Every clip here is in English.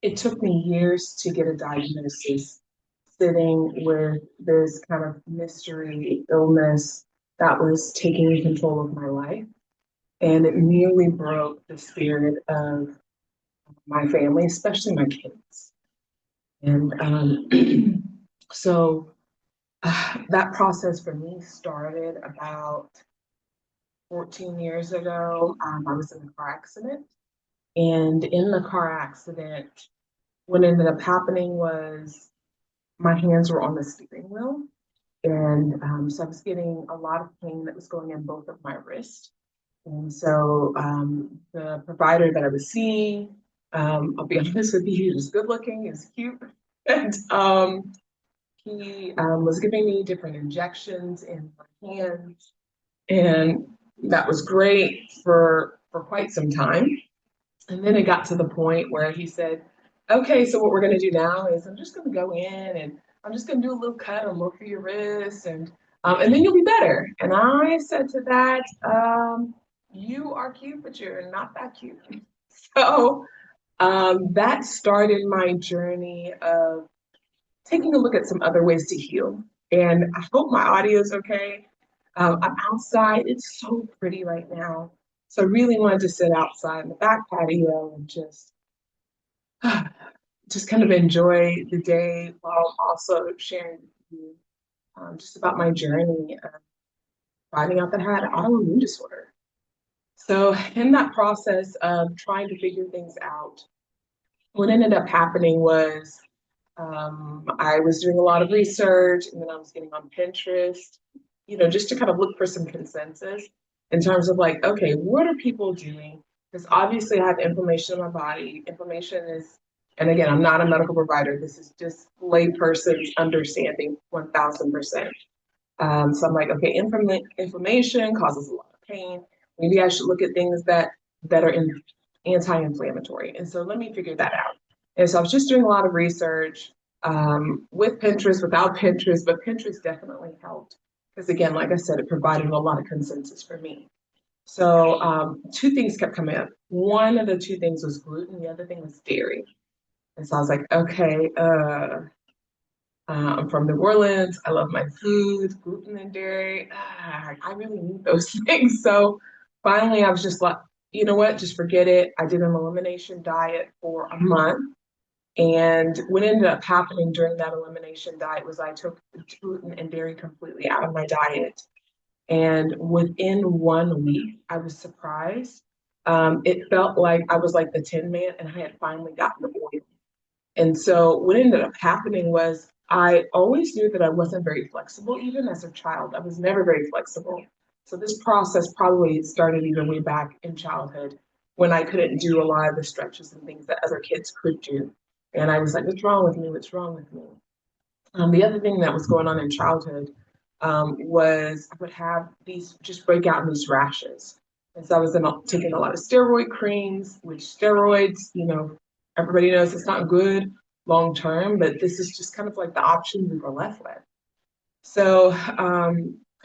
it took me years to get a diagnosis, sitting with this kind of mystery illness that was taking control of my life. And it nearly broke the spirit of my family, especially my kids. And so that process for me started about 14 years ago. I was in a car accident. And in the car accident, what ended up happening was my hands were on the steering wheel. And so I was getting a lot of pain that was going in both of my wrists. And so the provider that I was seeing, I'll be honest with you, he was good looking, he was cute. And he was giving me different injections in my hands. And that was great for quite some time. And then it got to the point where he said, okay, so what we're going to do now is I'm just going to go in and I'm just going to do a little cut on both of your wrists and then you'll be better. And I said to that, you are cute, but you're not that cute. So that started my journey of taking a look at some other ways to heal. And I hope my audio is okay. I'm outside. It's so pretty right now. So I really wanted to sit outside in the back patio and just kind of enjoy the day while also sharing with you just about my journey of finding out that I had an autoimmune disorder. So in that process of trying to figure things out, what ended up happening was I was doing a lot of research and then I was getting on Pinterest, just to kind of look for some consensus in terms of like, okay, what are people doing? Because obviously I have inflammation in my body. Inflammation is, and again, I'm not a medical provider. This is just layperson's understanding 1000%. So I'm like, okay, inflammation causes a lot of pain. Maybe I should look at things that are anti-inflammatory. And so let me figure that out. And so I was just doing a lot of research with Pinterest, without Pinterest, but Pinterest definitely helped because again, like I said, it provided a lot of consensus for me. So two things kept coming up. One of the two things was gluten. The other thing was dairy. And so I was like, okay, I'm from New Orleans. I love my food, gluten and dairy. I really need those things. So finally, I was just like, you know what? Just forget it. I did an elimination diet for a month. And what ended up happening during that elimination diet was I took gluten and dairy completely out of my diet. And within 1 week, I was surprised. It felt like I was like the Tin Man and I had finally gotten the oil. And so what ended up happening was I always knew that I wasn't very flexible, even as a child. I was never very flexible. So this process probably started even way back in childhood when I couldn't do a lot of the stretches and things that other kids could do. And I was like, what's wrong with me? What's wrong with me? The other thing that was going on in childhood was I would have these just break out in these rashes. And so I was taking a lot of steroid creams, which steroids, everybody knows it's not good long term, but this is just kind of like the option we were left with. So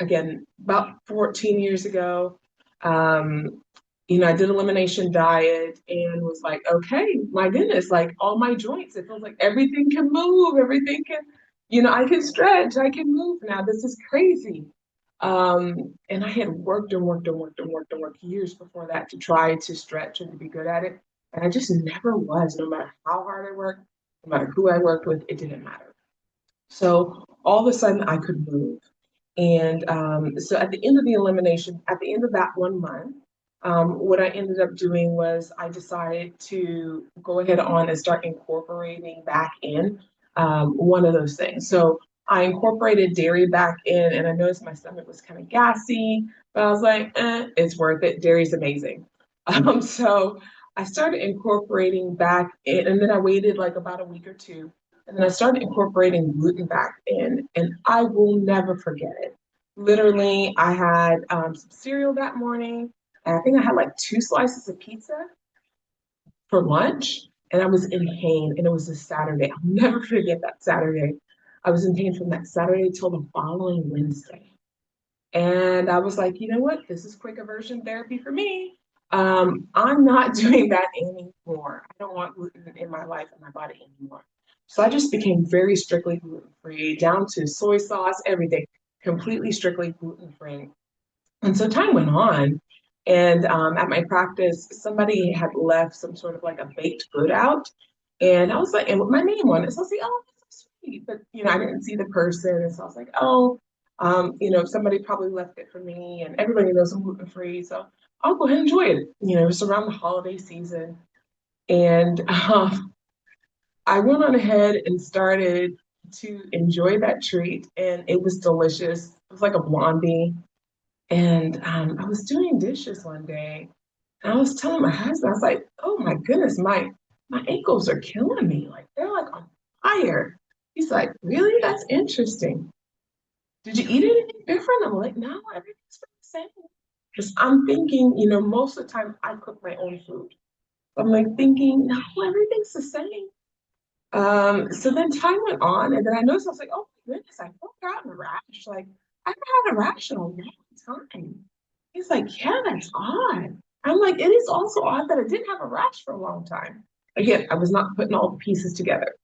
again, about 14 years ago, um, I did elimination diet and was like, okay, my goodness, like all my joints, it feels like everything can move, everything can, I can stretch, I can move now. This is crazy. And I had worked and worked and worked and worked and worked years before that to try to stretch and to be good at it. And I just never was, no matter how hard I worked, no matter who I worked with, it didn't matter. So all of a sudden I could move. And so at the end of the elimination, at the end of that 1 month, what I ended up doing was I decided to go ahead on and start incorporating back in one of those things. So I incorporated dairy back in, and I noticed my stomach was kind of gassy, but I was like, it's worth it. Dairy's amazing. So I started incorporating back in, and then I waited like about a week or two. And then I started incorporating gluten back in, and I will never forget it. Literally, I had some cereal that morning, and I think I had like 2 slices of pizza for lunch, and I was in pain, and it was a Saturday. I'll never forget that Saturday. I was in pain from that Saturday till the following Wednesday. And I was like, you know what? This is quick aversion therapy for me. I'm not doing that anymore. I don't want gluten in my life and my body anymore. So I just became very strictly gluten free, down to soy sauce, everything, completely strictly gluten free. And so time went on, and at my practice, somebody had left some sort of like a baked good out, and I was like, and with my name on it, so I was like, oh, that's so sweet. But I didn't see the person, and so I was like, oh, somebody probably left it for me, and everybody knows I'm gluten free, so I'll go ahead and enjoy it. It's around the holiday season, and I went on ahead and started to enjoy that treat, and it was delicious. It was like a blondie. And I was doing dishes one day, and I was telling my husband, I was like, "Oh my goodness, my ankles are killing me. Like they're like on fire." He's like, "Really? That's interesting. Did you eat anything different?" I'm like, "No, everything's been the same." Because I'm thinking, most of the time I cook my own food. I'm like thinking, no, everything's the same. So then time went on, and then I noticed I was like, "Oh my goodness, I broke out in a rash. Like I haven't had a rash in a long time." He's like, "Yeah, that's odd." I'm like, "It is also odd that I didn't have a rash for a long time." Again, I was not putting all the pieces together.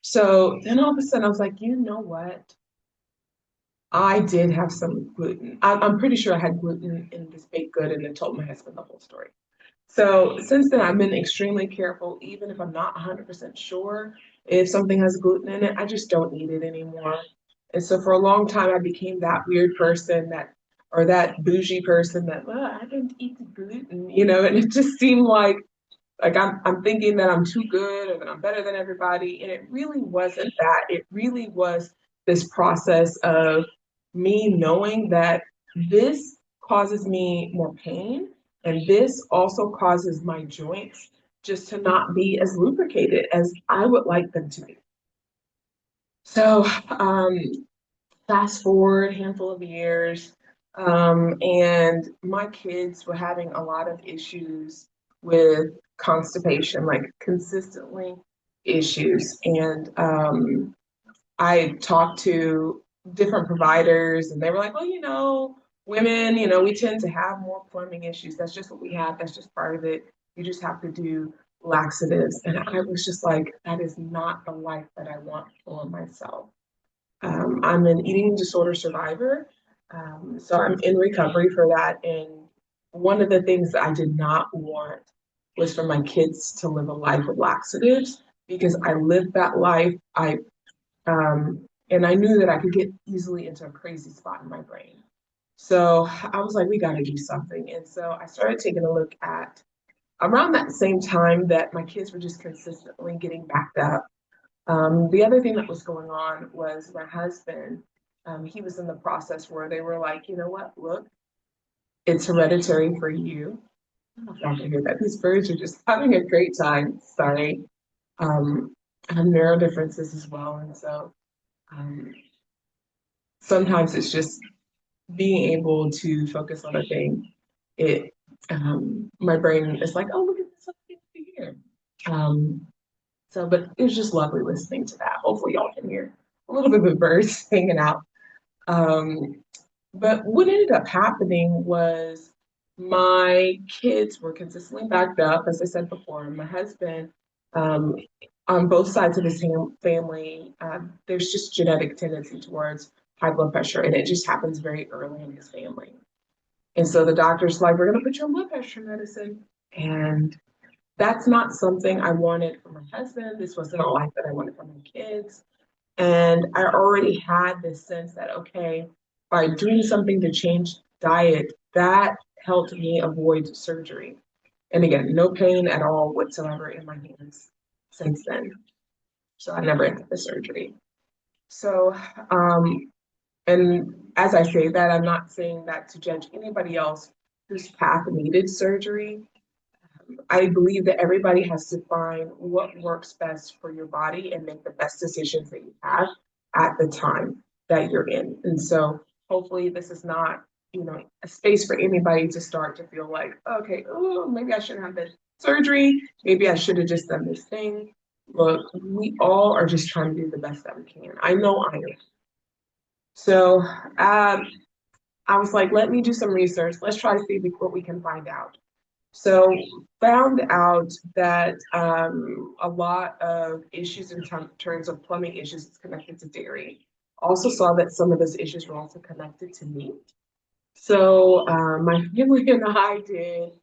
So then all of a sudden I was like, "You know what? I did have some gluten. I'm pretty sure I had gluten in this baked good," and then told my husband the whole story. So since then, I've been extremely careful, even if I'm not 100% sure if something has gluten in it, I just don't eat it anymore. And so for a long time, I became that weird person or that bougie person that, well, I don't eat the gluten, and it just seemed like I'm thinking that I'm too good or that I'm better than everybody. And it really wasn't that. It really was this process of me knowing that this causes me more pain and this also causes my joints just to not be as lubricated as I would like them to be. So fast forward a handful of years, and my kids were having a lot of issues with constipation, like consistently issues. And I talked to different providers, and they were like, well, women, we tend to have more plumbing issues. That's just what we have. That's just part of it. You just have to do laxatives. And I was just like, that is not the life that I want for myself. I'm an eating disorder survivor, so I'm in recovery for that. And one of the things that I did not want was for my kids to live a life of laxatives because I lived that life. And I knew that I could get easily into a crazy spot in my brain. So I was like, we got to do something. And so I started taking a look at around that same time that my kids were just consistently getting backed up. The other thing that was going on was my husband, he was in the process where they were like, you know what, look, it's hereditary for you. I don't know if y'all can hear that. These birds are just having a great time. Sorry. I have neuro differences as well. And so um, sometimes it's just being able to focus on a thing. It, my brain is like, oh, look at this other thing over here. Um, but it was just lovely listening to that. Hopefully, y'all can hear a little bit of birds hanging out. Um, but what ended up happening was my kids were consistently backed up, as I said before. My husband, um, on both sides of his family, there's just genetic tendency towards high blood pressure, and it just happens very early in his family. And so the doctor's like, we're going to put you on blood pressure medicine. And that's not something I wanted for my husband. This wasn't a life that I wanted for my kids. And I already had this sense that, okay, by doing something to change diet, that helped me avoid surgery. And again, no pain at all whatsoever in my hands since then. So I never ended the surgery. So, and as I say that, I'm not saying that to judge anybody else whose path needed surgery. I believe that everybody has to find what works best for your body and make the best decisions that you have at the time that you're in. And so hopefully this is not, a space for anybody to start to feel like, okay, oh, maybe I shouldn't have this surgery. Maybe I should have just done this thing. Look, we all are just trying to do the best that we can. I know I am. So I was like, let me do some research. Let's try to see what we can find out. So found out that a lot of issues in terms of plumbing issues is connected to dairy. Also saw that some of those issues were also connected to meat. So my family and I did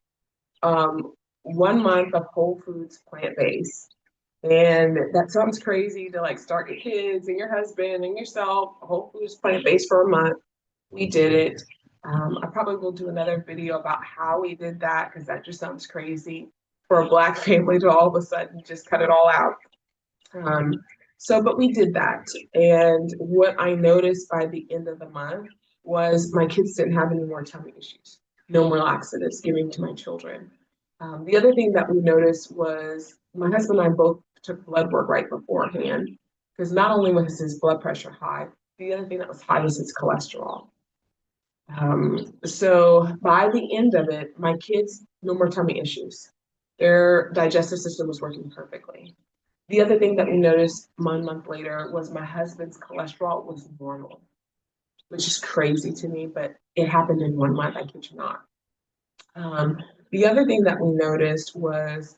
um, 1 month of Whole Foods plant-based. And that sounds crazy to like start your kids and your husband and yourself, Whole Foods plant-based for a month. We did it. I probably will do another video about how we did that because that just sounds crazy for a Black family to all of a sudden just cut it all out. Um, but we did that. And what I noticed by the end of the month was my kids didn't have any more tummy issues, no more laxatives giving to my children. The other thing that we noticed was my husband and I both took blood work right beforehand because not only was his blood pressure high, the other thing that was high was his cholesterol. So by the end of it, my kids, no more tummy issues. Their digestive system was working perfectly. The other thing that we noticed 1 month later was my husband's cholesterol was normal, which is crazy to me, but it happened in 1 month, I kid you not. Um, the other thing that we noticed was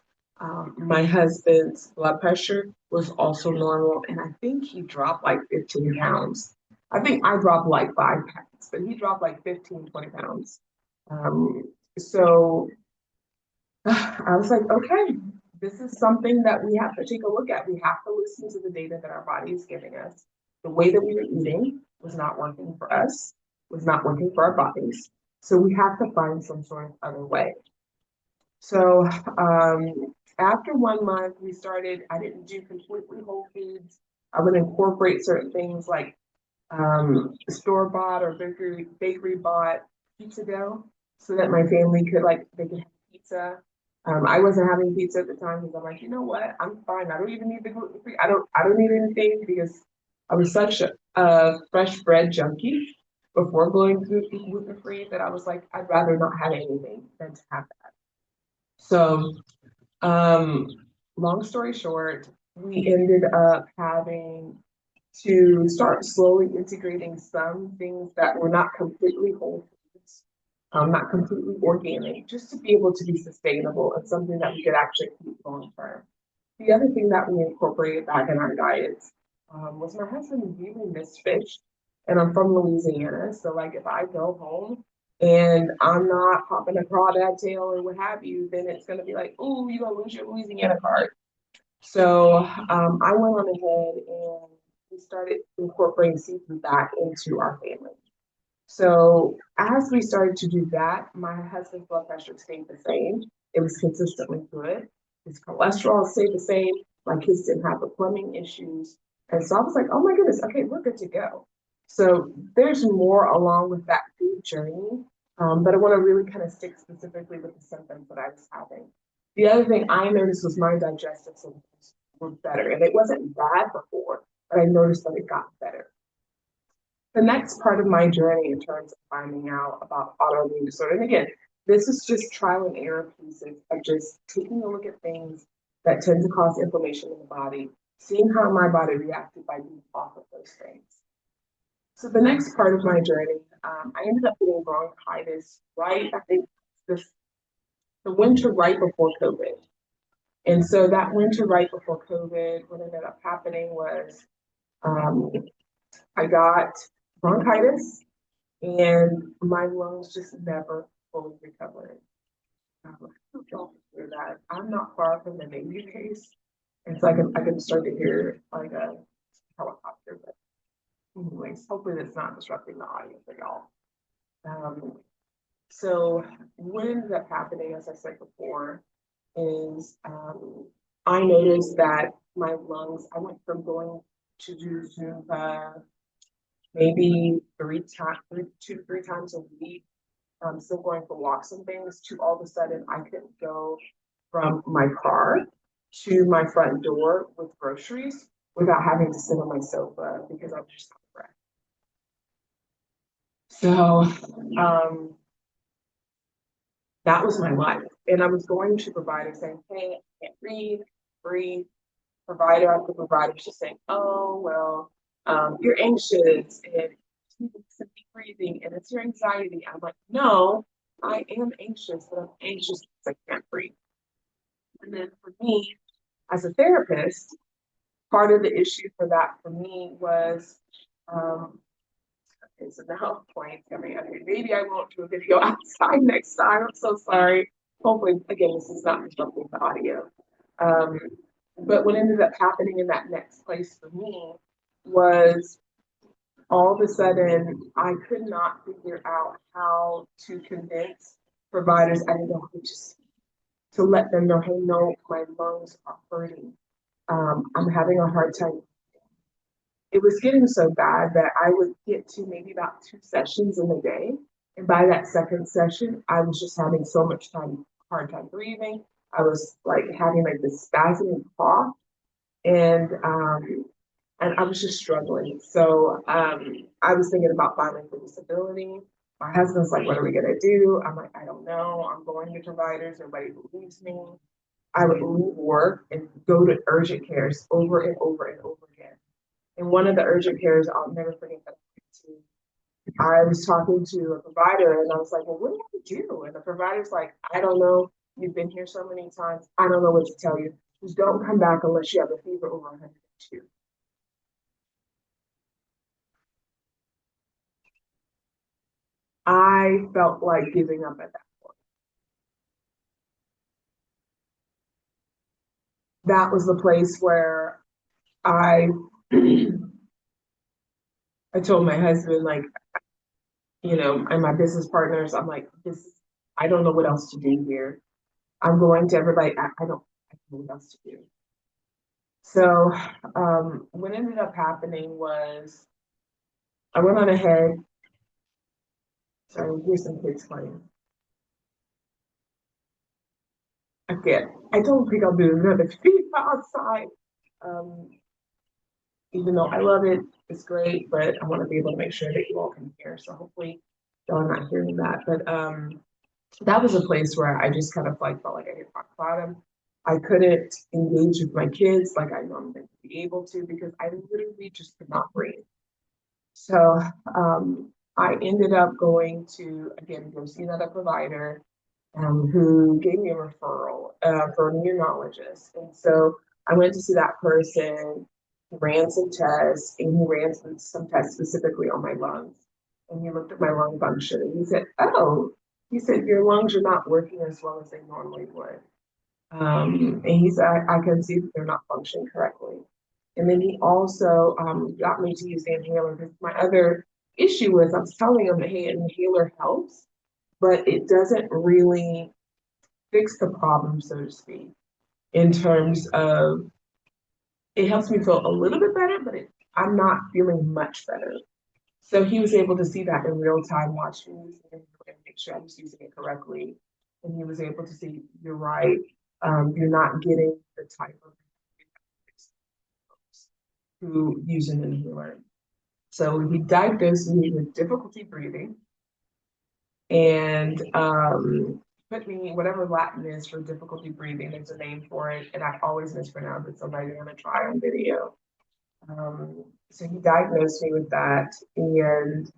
my husband's blood pressure was also normal, and I think he dropped like 15 pounds. I think I dropped like 5 pounds, but he dropped like 15, 20 pounds. Um, so I was like, okay, this is something that we have to take a look at. We have to listen to the data that our body is giving us. The way that we were eating was not working for us, was not working for our bodies. So we have to find some sort of other way. So after 1 month, we started, I didn't do completely whole foods. I would incorporate certain things like store bought or bakery bought pizza dough so that my family could like they could have pizza. I wasn't having pizza at the time because I'm like, you know what? I'm fine. I don't even need the gluten free. I don't need anything because I was such a fresh bread junkie before going to gluten free that I was like, I'd rather not have anything than to have that. So um, long story short, we ended up having to start slowly integrating some things that were not completely whole foods, not completely organic, just to be able to be sustainable and something that we could actually keep long term. The other thing that we incorporated back in our diets was my husband really missed fish, and I'm from Louisiana, so like if I go home and I'm not popping a crawdad tail or what have you, then it's gonna be like, oh, you're gonna lose your Louisiana card. So I went on ahead and we started incorporating seafood back into our family. So as we started to do that, my husband's blood pressure stayed the same. It was consistently good. His cholesterol stayed the same. My kids didn't have the plumbing issues. And so I was like, oh my goodness, okay, we're good to go. So there's more along with that food journey, but I want to really kind of stick specifically with the symptoms that I was having. The other thing I noticed was my digestive symptoms were better. And it wasn't bad before, but I noticed that it got better. The next part of my journey in terms of finding out about autoimmune disorder, and again, this is just trial and error pieces of just taking a look at things that tend to cause inflammation in the body, seeing how my body reacted by being off of those things. So the next part of my journey, I ended up getting bronchitis right, I think this the winter right before COVID. And so that winter right before COVID, what ended up happening was um, I got bronchitis and my lungs just never fully recovered. I don't know if y'all can hear that. I'm not far from the Navy base, and so I can start to hear like a helicopter. But anyways, hopefully that's not disrupting the audio for y'all. Um, so what ended up happening, as I said before, is I noticed that my lungs. I went from going to do Zumba maybe two, 3 times a week, still going for walks and things, to all of a sudden I couldn't go from my car to my front door with groceries without having to sit on my sofa because I was just out of breath. So that was my life. And I was going to providers saying, hey, I can't breathe. Provider after provider was just saying, oh, well, you're anxious and you need some deep breathing and it's your anxiety. I'm like, no, I am anxious, but I'm anxious because I can't breathe. And then for me, as a therapist, part of the issue for that for me was um, okay, so now point coming up here. Maybe I won't do a video outside next time. I'm so sorry. Hopefully, again, this is not disrupting the audio. Um, but what ended up happening in that next place for me was all of a sudden I could not figure out how to convince providers I didn't know how to let them know, hey, no, my lungs are hurting. I'm having a hard time. It was getting so bad that I would get to maybe about 2 sessions in a day. And by that second session, I was just having so much hard time breathing. I was like having like this spasming cough and I was just struggling. So I was thinking about filing for disability. My husband's like, what are we gonna do? I'm like, I don't know. I'm going to providers. Everybody believes me. I would leave work and go to urgent cares over and over and over again. And one of the urgent cares, I'll never forget that. I was talking to a provider and I was like, well, what do I do? And the provider's like, I don't know. You've been here so many times. I don't know what to tell you. Just don't come back unless you have a fever over 102. I felt like giving up at that. That was the place where I I told my husband, like, and my business partners, I'm like, I don't know what else to do here. I'm going to everybody, I don't know what else to do. So what ended up happening was I went on ahead. Sorry, here's some kids playing. I don't think I'll do another video outside. Um, Even though I love it, it's great, but I want to be able to make sure that you all can hear. So hopefully y'all are not hearing that. But that was a place where I just kind of like felt like I hit rock bottom. I couldn't engage with my kids like I normally would be able to because I literally just could not breathe. So I ended up going to again go see another provider who gave me a referral for a immunologist. And so I went to see that person. He ran some tests, and he ran some tests specifically on my lungs. And he looked at my lung function, and he said, "Oh, he said your lungs are not working as well as they normally would." And he said, "I can see that they're not functioning correctly." And then he also got me to use the inhaler because my other issue was I was telling him, "Hey, an inhaler helps, but it doesn't really fix the problem, so to speak, in terms of it helps me feel a little bit better, but I'm not feeling much better." So he was able to see that in real time, watch me use it and make sure I was using it correctly. And he was able to see, you're right, you're not getting the type of who use an inhaler. So he diagnosed me with difficulty breathing and put me whatever Latin is for difficulty breathing. There's a name for it, and I've always mispronounced it. So I'm not even gonna try on video. So he diagnosed me with that and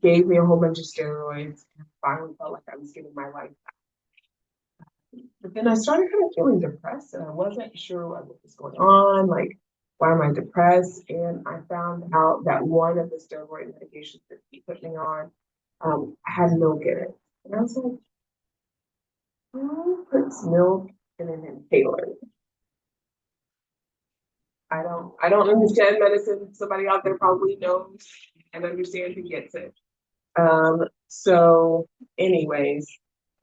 gave me a whole bunch of steroids, and finally felt like I was getting my life back. But then I started kind of feeling depressed, and I wasn't sure what was going on. Like, why am I depressed? And I found out that one of the steroid medications that he put me on had milk in it. And I was like, who puts milk in an inhaler? I don't understand medicine. Somebody out there probably knows and understands and gets it. So anyways,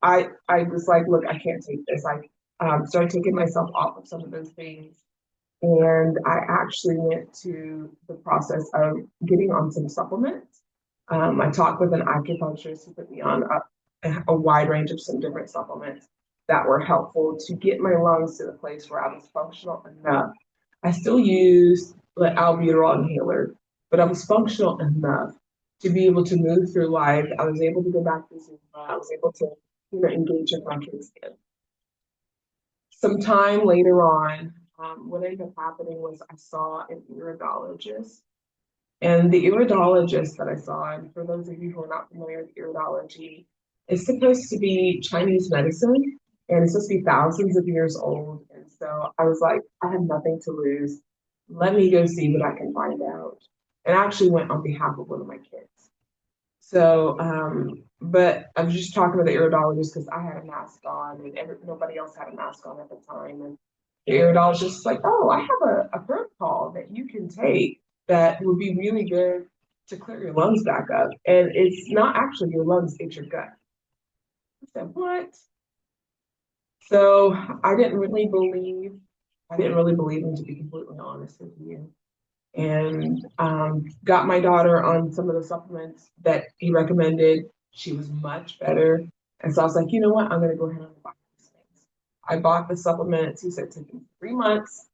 I was like, look, I can't take this. I started taking myself off of some of those things. And I actually went to the process of getting on some supplements. I talked with an acupuncturist who put me on a wide range of some different supplements that were helpful to get my lungs to the place where I was functional enough. I still used the albuterol inhaler, but I was functional enough to be able to move through life. I was able to go back to Zumba. I was able to, engage with my kids again. Some time later on, what ended up happening was I saw an iridologist, And the iridologist that I saw, and for those of you who are not familiar with iridology, is supposed to be Chinese medicine and it's supposed to be thousands of years old. And so I was like, I have nothing to lose. Let me go see what I can find out. And I actually went on behalf of one of my kids. So, but I was just talking to the iridologist because I had a mask on and nobody else had a mask on at the time. And the iridologist was like, oh, I have a protocol that you can take that would be really good to clear your lungs back up. And it's not actually your lungs, it's your gut. I said, what? So I didn't really believe him to be completely honest with you. And got my daughter on some of the supplements that he recommended. She was much better. And so I was like, you know what? I'm going to go ahead and buy these things. I bought the supplements. He said, take them 3 months.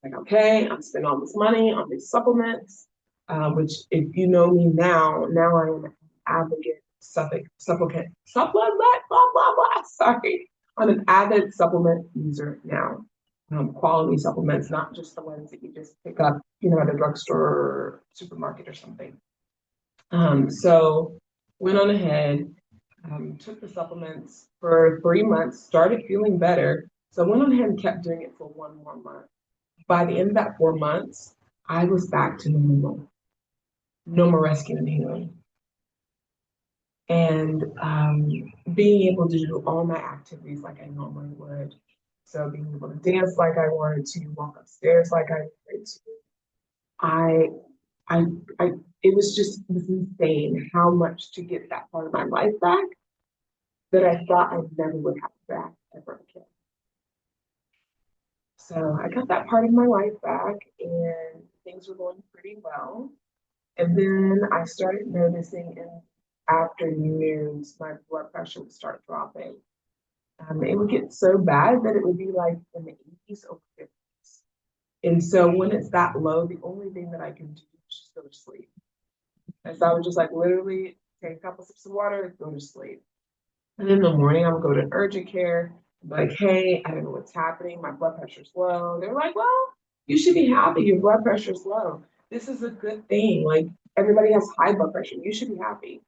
I'm like, okay, I'm spending all this money on these supplements, which if you know me now I am an advocate, supplement, blah, blah, blah. Sorry. I'm an avid supplement user now. Quality supplements, not just the ones that you just pick up, at a drugstore or supermarket or something. So went on ahead, took the supplements for 3 months, started feeling better. So I went on ahead and kept doing it for one more month. By the end of that 4 months, I was back to normal, no more rescue and healing. And being able to do all my activities like I normally would. So being able to dance like I wanted to, walk upstairs like I wanted to. I, I, I, it was insane how much to get that part of my life back that I thought I never would have back ever again. So I got that part of my life back and things were going pretty well. And then I started noticing in afternoons, my blood pressure would start dropping. It would get so bad that it would be like in the 80s over 50s. And so when it's that low, the only thing that I can do is just go to sleep. And so I would just like literally take a couple sips of water, go to sleep. And in the morning, I would go to urgent care, like, hey, I don't know what's happening. My blood pressure's low. They're like, well, you should be happy. Your blood pressure's low. This is a good thing. Like, everybody has high blood pressure. You should be happy.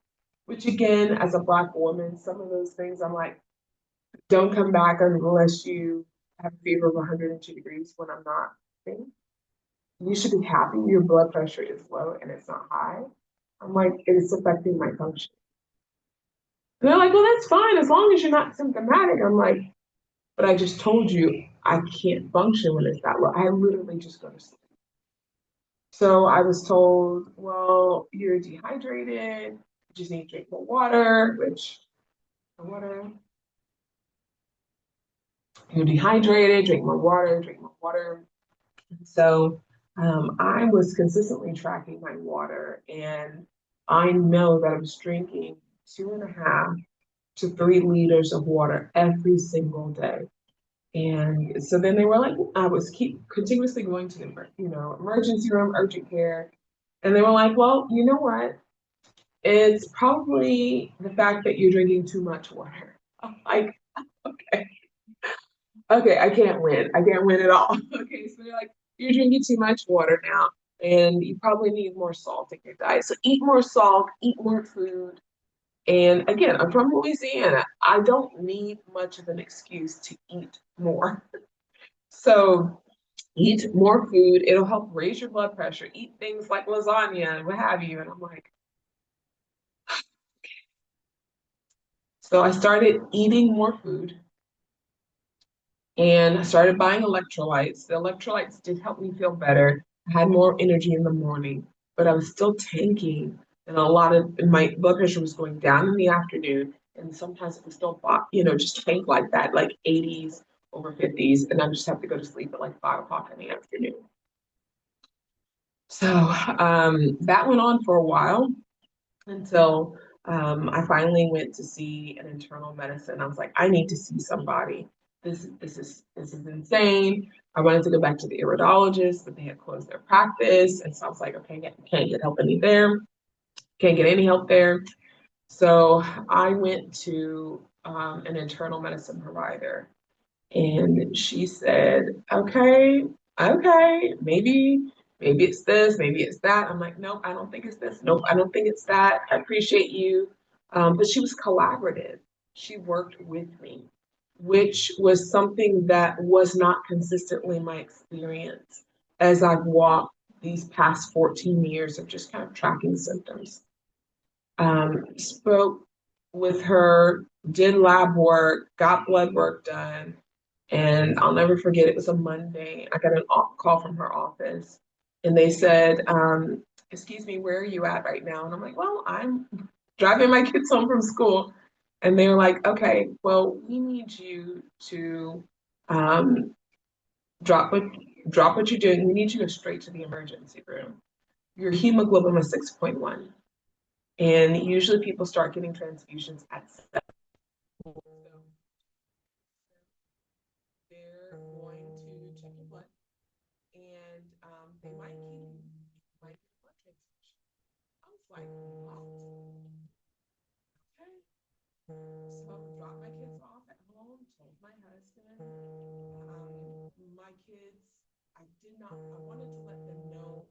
Which, again, as a Black woman, some of those things I'm like, don't come back unless you have a fever of 102 degrees when I'm not. You should be happy. Your blood pressure is low and it's not high. I'm like, it's affecting my function. And they're like, well, that's fine as long as you're not symptomatic. I'm like, but I just told you I can't function when it's that low. I literally just go to sleep. So I was told, well, you're dehydrated. You just need to drink more water, which water. You're dehydrated, drink more water, drink more water. So I was consistently tracking my water, and I know that I was drinking 2.5 to 3 liters of water every single day. And so then they were like, I was keep continuously going to the, emergency room, urgent care. And they were like, well, you know what? It's probably the fact that you're drinking too much water. I'm like, okay, okay, I can't win. I can't win at all. Okay, so they're like, you're drinking too much water now, and you probably need more salt in your diet. So eat more salt, eat more food. And again, I'm from Louisiana. I don't need much of an excuse to eat more. So eat more food. It'll help raise your blood pressure. Eat things like lasagna and what have you. And I'm like, so I started eating more food and I started buying electrolytes. The electrolytes did help me feel better. I had more energy in the morning, but I was still tanking. And my blood pressure was going down in the afternoon. And sometimes it was still, just tank like that, like 80s over 50s. And I just have to go to sleep at like 5 o'clock in the afternoon. So that went on for a while until I finally went to see an internal medicine. I was like, I need to see somebody. This is insane. I wanted to go back to the iridologist, but they had closed their practice, and so I was like, okay, can't get help any there. Can't get any help there. So I went to an internal medicine provider, and she said, okay, maybe maybe it's this, maybe it's that. I'm like, nope, I don't think it's this. Nope, I don't think it's that. I appreciate you. But she was collaborative. She worked with me, which was something that was not consistently my experience as I've walked these past 14 years of just kind of tracking symptoms. Spoke with her, did lab work, got blood work done, and I'll never forget, it was a Monday. I got a call from her office, and they said, excuse me, where are you at right now? And I'm like, well, I'm driving my kids home from school. And they were like, okay, well, we need you to um, drop what drop what you're doing. We need you to go straight to the emergency room. Your hemoglobin was 6.1. And usually people start getting transfusions at 7. So they're going to check your blood and they might get a blood transfusion. I was like, what? Okay. So dropped my kids off at home, told my husband. My kids, I did not, I wanted to let them know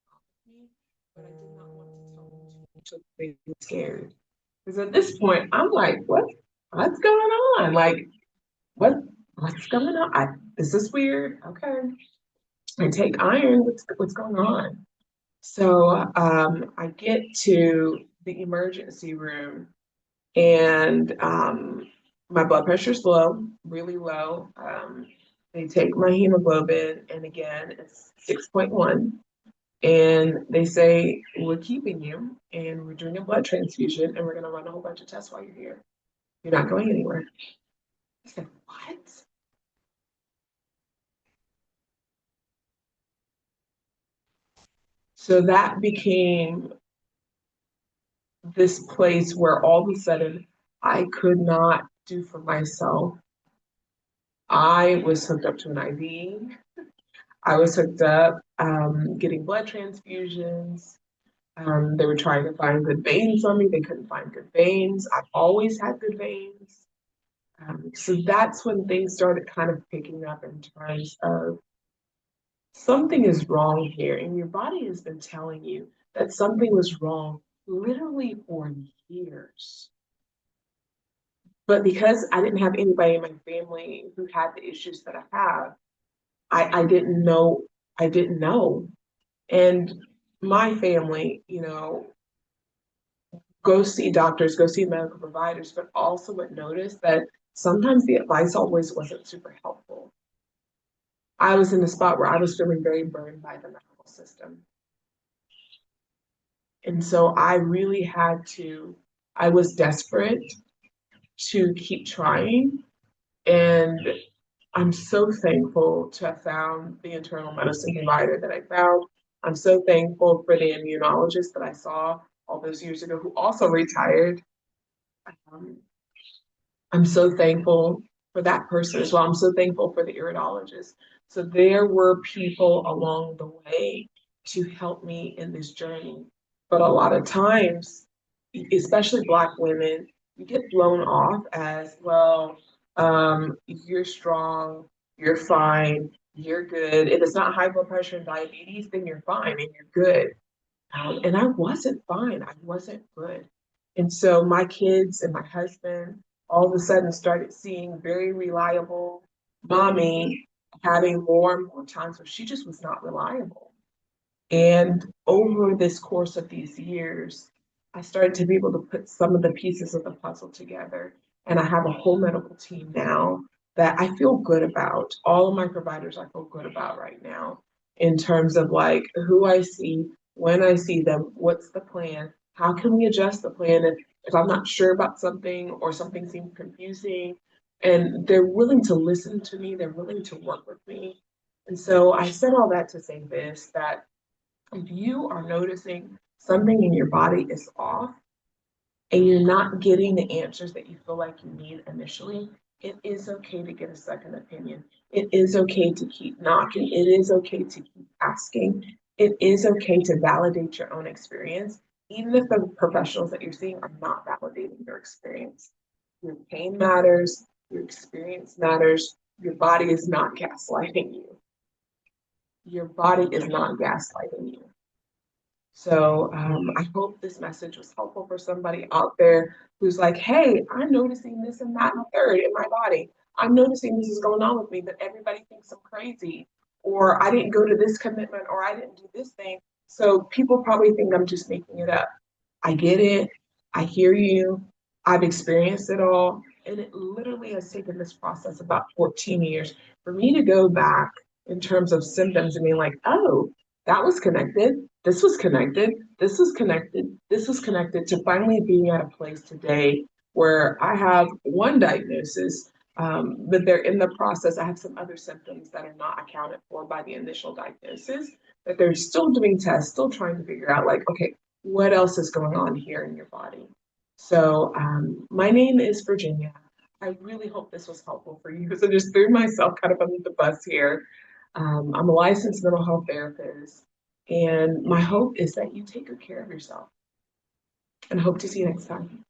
stop with me, but I did not want to tell them too much so they were scared. Because at this point, I'm like, what's going on? Like, what what's going on? This is weird. Okay. I take iron. What's going on? So I get to the emergency room and my blood pressure's low, really low. They take my hemoglobin, and again, it's 6.1. And they say, we're keeping you, and we're doing a blood transfusion, and we're going to run a whole bunch of tests while you're here. You're not going anywhere. I said, what? So that became this place where all of a sudden I could not do for myself. I was hooked up to an IV. I was hooked up, getting blood transfusions. They were trying to find good veins on me. They couldn't find good veins. I've always had good veins. So that's when things started kind of picking up in terms of something is wrong here. And your body has been telling you that something was wrong literally for years. But because I didn't have anybody in my family who had the issues that I have, I didn't know. I didn't know. And my family, go see doctors, go see medical providers, but also would notice that sometimes the advice always wasn't super helpful. I was in a spot where I was feeling very burned by the medical system. And so I was desperate to keep trying. And I'm so thankful to have found the internal medicine provider that I found. I'm so thankful for the immunologist that I saw all those years ago who also retired. Um, I'm so thankful for that person as well. I'm so thankful for the iridologist. So there were people along the way to help me in this journey. But a lot of times, especially Black women, you get blown off as, well, you're strong, you're fine, you're good. If it's not high blood pressure and diabetes, then you're fine and you're good. And I wasn't fine. I wasn't good. And so my kids and my husband all of a sudden started seeing very reliable mommy having more and more times where she just was not reliable. And over this course of these years, I started to be able to put some of the pieces of the puzzle together. And I have a whole medical team now that I feel good about. All of my providers I feel good about right now in terms of like who I see, when I see them, what's the plan, how can we adjust the plan if I'm not sure about something or something seems confusing. And they're willing to listen to me, they're willing to work with me. And so I said all that to say this, that if you are noticing something in your body is off and you're not getting the answers that you feel like you need initially, it is okay to get a second opinion. It is okay to keep knocking. It is okay to keep asking. It is okay to validate your own experience, even if the professionals that you're seeing are not validating your experience. Your pain matters, your experience matters, your body is not gaslighting you. your body is not gaslighting you. So I hope this message was helpful for somebody out there who's like, hey, I'm noticing this and that and the third in my body. I'm noticing this is going on with me, but everybody thinks I'm crazy, or I didn't go to this commitment, or I didn't do this thing. So people probably think I'm just making it up. I get it. I hear you. I've experienced it all. And it literally has taken this process about 14 years for me to go back in terms of symptoms and being like, oh, that was connected. This was connected. This was connected. This was connected to finally being at a place today where I have one diagnosis, but they're in the process. I have some other symptoms that are not accounted for by the initial diagnosis, that they're still doing tests, still trying to figure out, like, okay, what else is going on here in your body? So, my name is Virginia. I really hope this was helpful for you because I just threw myself kind of under the bus here. I'm a licensed mental health therapist, and my hope is that you take good care of yourself and hope to see you next time.